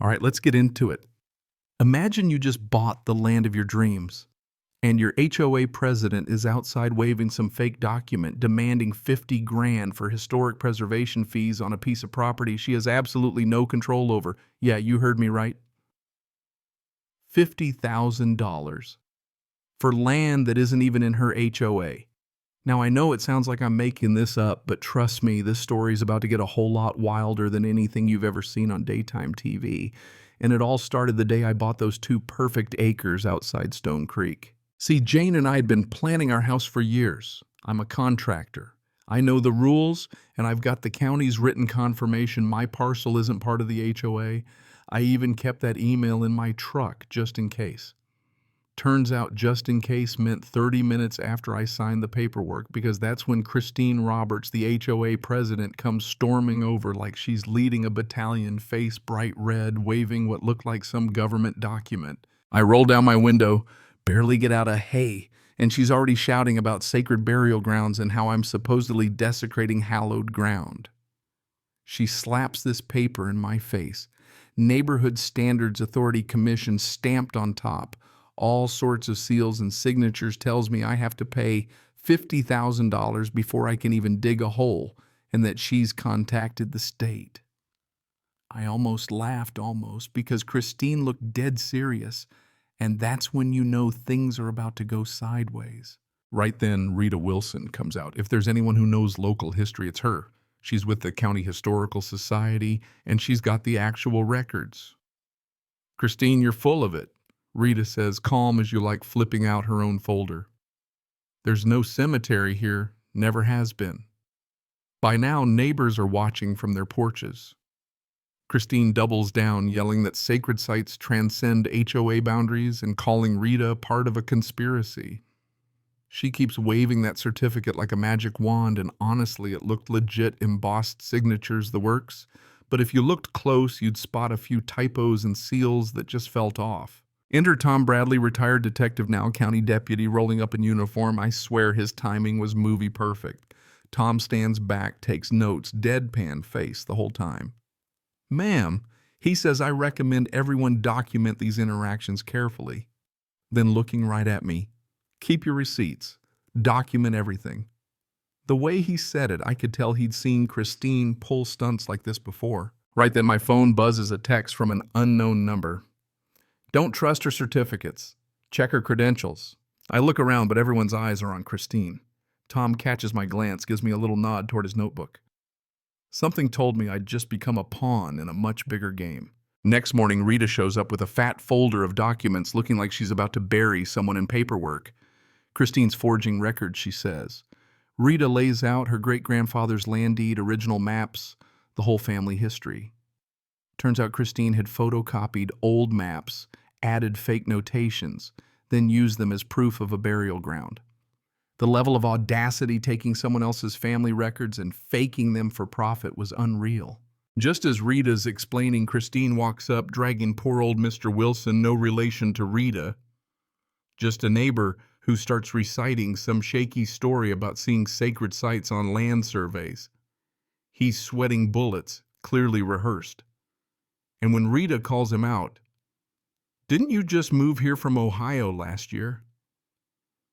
All right, let's get into it. Imagine you just bought the land of your dreams, and your HOA president is outside waving some fake document demanding 50 grand for historic preservation fees on a piece of property she has absolutely no control over. Yeah, you heard me right. $50,000 for land that isn't even in her HOA. Now, I know it sounds like I'm making this up, but trust me, this story is about to get a whole lot wilder than anything you've ever seen on daytime TV. And it all started the day I bought those 2 perfect acres outside Stone Creek. See, Jane and I had been planning our house for years. I'm a contractor. I know the rules, and I've got the county's written confirmation my parcel isn't part of the HOA. I even kept that email in my truck just in case. Turns out just in case meant 30 minutes after I signed the paperwork, because that's when Christine Roberts, the HOA president, comes storming over like she's leading a battalion, face bright red, waving what looked like some government document. I roll down my window, barely get out of hay, and she's already shouting about sacred burial grounds and how I'm supposedly desecrating hallowed ground. She slaps this paper in my face. Neighborhood Standards Authority Commission stamped on top. All sorts of seals and signatures tells me I have to pay $50,000 before I can even dig a hole, and that she's contacted the state. I almost laughed, because Christine looked dead serious, and that's when you know things are about to go sideways. Right then, Rita Wilson comes out. If there's anyone who knows local history, it's her. She's with the County Historical Society, and she's got the actual records. "Christine, you're full of it," Rita says, calm as you like, flipping out her own folder. "There's no cemetery here, never has been." By now, neighbors are watching from their porches. Christine doubles down, yelling that sacred sites transcend HOA boundaries and calling Rita part of a conspiracy. She keeps waving that certificate like a magic wand, and honestly, it looked legit, embossed signatures, the works. But if you looked close, you'd spot a few typos and seals that just felt off. Enter Tom Bradley, retired detective, now county deputy, rolling up in uniform. I swear his timing was movie perfect. Tom stands back, takes notes, deadpan face the whole time. "Ma'am," he says, "I recommend everyone document these interactions carefully." Then looking right at me, "Keep your receipts. Document everything." The way he said it, I could tell he'd seen Christine pull stunts like this before. Right then, my phone buzzes a text from an unknown number. "Don't trust her certificates. Check her credentials." I look around, but everyone's eyes are on Christine. Tom catches my glance, gives me a little nod toward his notebook. Something told me I'd just become a pawn in a much bigger game. Next morning, Rita shows up with a fat folder of documents, looking like she's about to bury someone in paperwork. "Christine's forging records," she says. Rita lays out her great-grandfather's land deed, original maps, the whole family history. Turns out Christine had photocopied old maps, added fake notations, then used them as proof of a burial ground. The level of audacity taking someone else's family records and faking them for profit was unreal. Just as Rita's explaining, Christine walks up, dragging poor old Mr. Wilson, no relation to Rita, just a neighbor, who starts reciting some shaky story about seeing sacred sites on land surveys. He's sweating bullets, clearly rehearsed. And when Rita calls him out, "Didn't you just move here from Ohio last year?"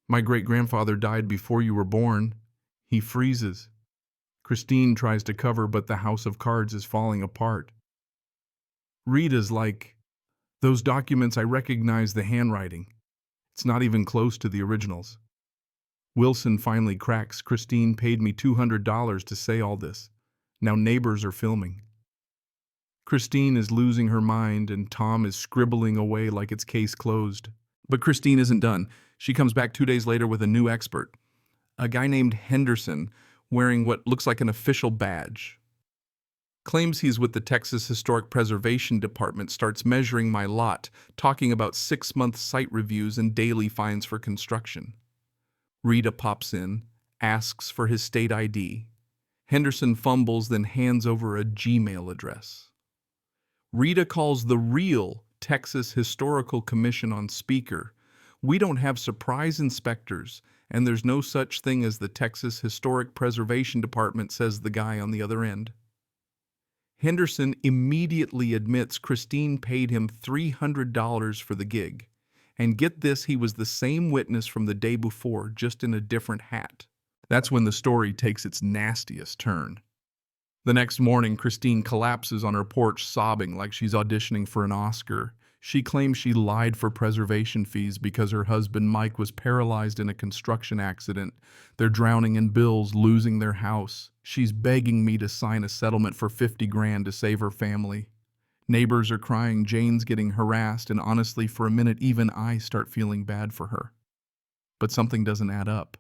"My great-grandfather died before you were born." He freezes. Christine tries to cover, but the house of cards is falling apart. Rita's like, "Those documents, I recognize the handwriting. It's not even close to the originals." Wilson finally cracks. "Christine paid me $200 to say all this. Now neighbors are filming." Christine is losing her mind, and Tom is scribbling away like it's case closed. But Christine isn't done. She comes back 2 days later with a new expert, a guy named Henderson, wearing what looks like an official badge. Claims he's with the Texas Historic Preservation Department, starts measuring my lot, talking about 6-month site reviews and daily fines for construction. Rita pops in, asks for his state ID. Henderson fumbles, then hands over a Gmail address. Rita calls the real Texas Historical Commission on speaker. We don't have surprise inspectors, and there's no such thing as the Texas Historic Preservation Department, says the guy on the other end. Henderson immediately admits Christine paid him $300 for the gig. And get this, he was the same witness from the day before, just in a different hat. That's when the story takes its nastiest turn. The next morning, Christine collapses on her porch sobbing like she's auditioning for an Oscar. She claims she lied for preservation fees because her husband Mike was paralyzed in a construction accident. They're drowning in bills, losing their house. She's begging me to sign a settlement for $50,000 to save her family. Neighbors are crying, Jane's getting harassed, and honestly, for a minute, even I start feeling bad for her. But something doesn't add up.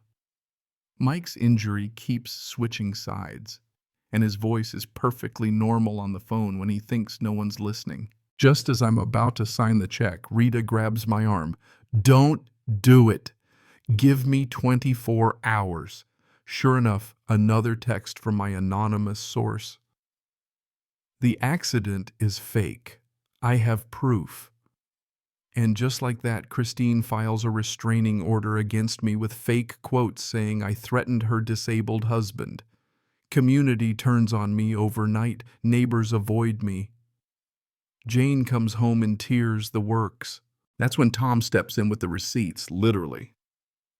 Mike's injury keeps switching sides, and his voice is perfectly normal on the phone when he thinks no one's listening. Just as I'm about to sign the check, Rita grabs my arm. "Don't do it. Give me 24 hours. Sure enough, another text from my anonymous source. "The accident is fake. I have proof." And just like that, Christine files a restraining order against me with fake quotes saying I threatened her disabled husband. Community turns on me overnight. Neighbors avoid me. Jane comes home in tears, the works. That's when Tom steps in with the receipts, literally.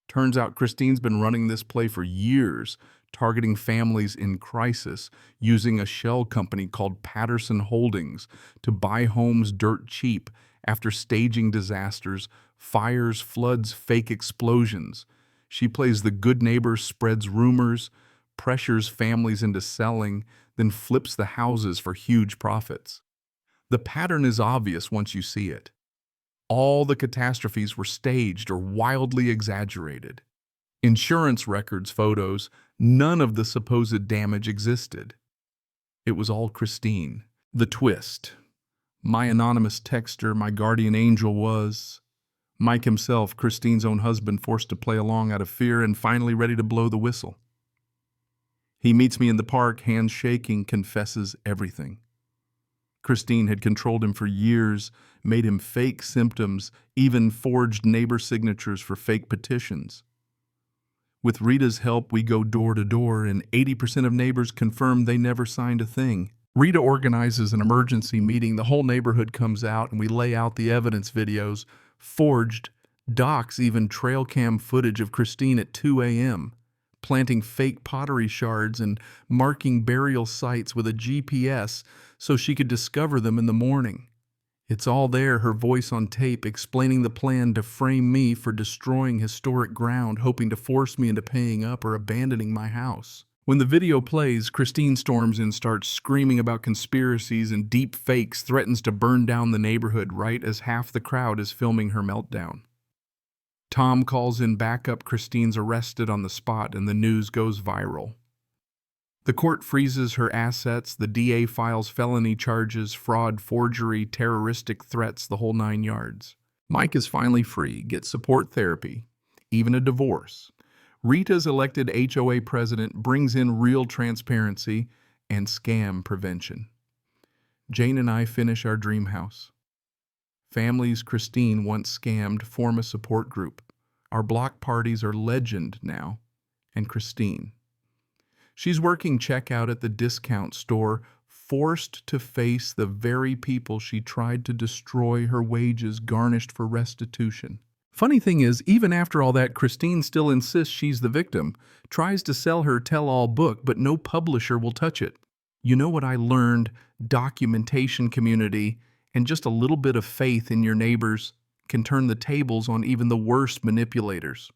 Turns out Christine's been running this play for years, targeting families in crisis, using a shell company called Patterson Holdings to buy homes dirt cheap after staging disasters, fires, floods, fake explosions. She plays the good neighbor, spreads rumors, pressures families into selling, then flips the houses for huge profits. The pattern is obvious once you see it. All the catastrophes were staged or wildly exaggerated. Insurance records, photos, none of the supposed damage existed. It was all Christine. The twist. My anonymous texter, my guardian angel, was Mike himself, Christine's own husband, forced to play along out of fear and finally ready to blow the whistle. He meets me in the park, hands shaking, confesses everything. Christine had controlled him for years, made him fake symptoms, even forged neighbor signatures for fake petitions. With Rita's help, we go door to door, and 80% of neighbors confirm they never signed a thing. Rita organizes an emergency meeting. The whole neighborhood comes out, and we lay out the evidence videos, forged docs, even trail cam footage of Christine at 2 a.m., planting fake pottery shards and marking burial sites with a GPS so she could discover them in the morning. It's all there, her voice on tape, explaining the plan to frame me for destroying historic ground, hoping to force me into paying up or abandoning my house. When the video plays, Christine storms in, starts screaming about conspiracies and deep fakes, threatens to burn down the neighborhood right as half the crowd is filming her meltdown. Tom calls in backup, Christine's arrested on the spot, and the news goes viral. The court freezes her assets, the DA files felony charges, fraud, forgery, terroristic threats, the whole 9 yards. Mike is finally free, gets support therapy, even a divorce. Rita's elected HOA president brings in real transparency and scam prevention. Jane and I finish our dream house. Families Christine once scammed form a support group. Our block parties are legend now, and Christine. She's working checkout at the discount store, forced to face the very people she tried to destroy, her wages garnished for restitution. Funny thing is, even after all that, Christine still insists she's the victim, tries to sell her tell-all book, but no publisher will touch it. You know what I learned? Documentation, community, and just a little bit of faith in your neighbors can turn the tables on even the worst manipulators.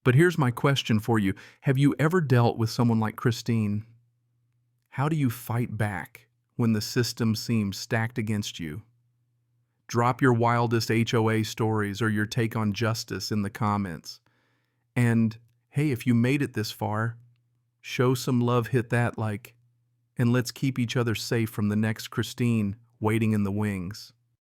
But here's my question for you. Have you ever dealt with someone like Christine? How do you fight back when the system seems stacked against you? Drop your wildest HOA stories or your take on justice in the comments. And hey, if you made it this far, show some love, hit that like, and let's keep each other safe from the next Christine waiting in the wings.